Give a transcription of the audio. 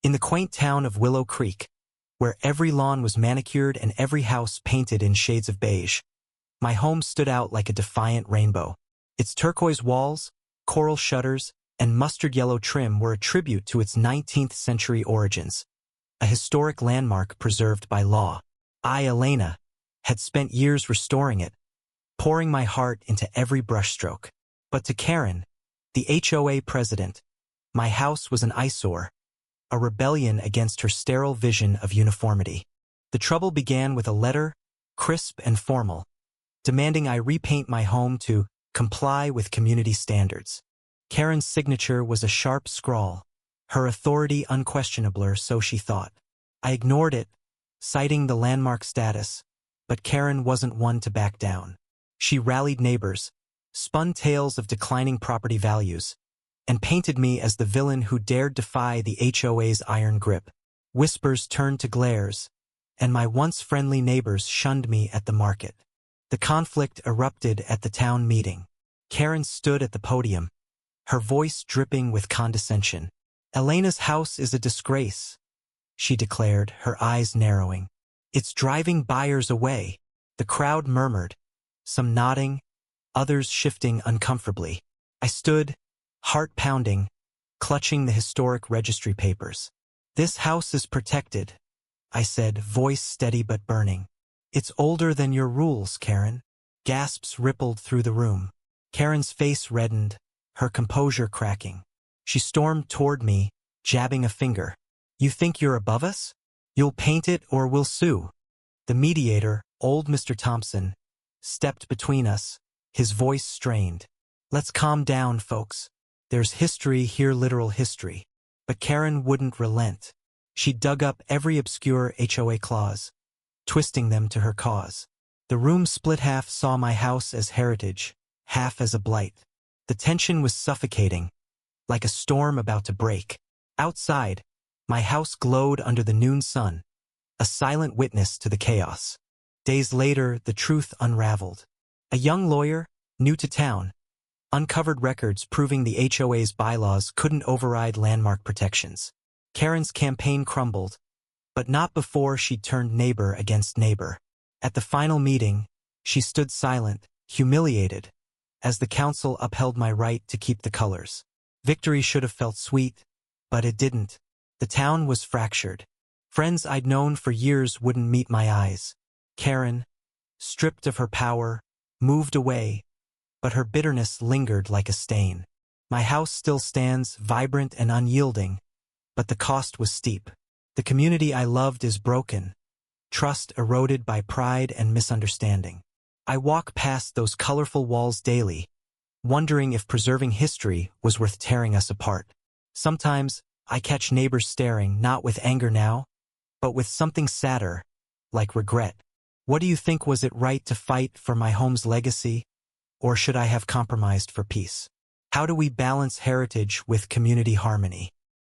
In the quaint town of Willow Creek, where every lawn was manicured and every house painted in shades of beige, my home stood out like a defiant rainbow. Its turquoise walls, coral shutters, and mustard yellow trim were a tribute to its 19th century origins, a historic landmark preserved by law. I, Elena, had spent years restoring it, pouring my heart into every brushstroke. But to Karen, the HOA president, my house was an eyesore, a rebellion against her sterile vision of uniformity. The trouble began with a letter, crisp and formal, demanding I repaint my home to comply with community standards. Karen's signature was a sharp scrawl, her authority unquestionable, so she thought. I ignored it, citing the landmark status, but Karen wasn't one to back down. She rallied neighbors, spun tales of declining property values, and painted me as the villain who dared defy the HOA's iron grip. Whispers turned to glares, and my once friendly neighbors shunned me at the market. The conflict erupted at the town meeting. Karen stood at the podium, her voice dripping with condescension. Elena's house is a disgrace, she declared, her eyes narrowing. It's driving buyers away. The crowd murmured, some nodding, others shifting uncomfortably. I stood, heart pounding, clutching the historic registry papers. This house is protected, I said, voice steady but burning. It's older than your rules, Karen. Gasps rippled through the room. Karen's face reddened, her composure cracking. She stormed toward me, jabbing a finger. You think you're above us? You'll paint it or we'll sue. The mediator, old Mr. Thompson, stepped between us, his voice strained. Let's calm down, folks. There's history here, literal history. But Karen wouldn't relent. She dug up every obscure HOA clause, twisting them to her cause. The room split half, saw my house as heritage, half as a blight. The tension was suffocating, like a storm about to break. Outside, my house glowed under the noon sun, a silent witness to the chaos. Days later, the truth unraveled. A young lawyer, new to town, uncovered records proving the HOA's bylaws couldn't override landmark protections. Karen's campaign crumbled, but not before she turned neighbor against neighbor. At the final meeting, she stood silent, humiliated, as the council upheld my right to keep the colors. Victory should have felt sweet, but it didn't. The town was fractured. Friends I'd known for years wouldn't meet my eyes. Karen, stripped of her power, moved away, but her bitterness lingered like a stain. My house still stands, vibrant and unyielding, but the cost was steep. The community I loved is broken, trust eroded by pride and misunderstanding. I walk past those colorful walls daily, wondering if preserving history was worth tearing us apart. Sometimes, I catch neighbors staring, not with anger now, but with something sadder, like regret. What do you think? Was it right to fight for my home's legacy, or should I have compromised for peace? How do we balance heritage with community harmony?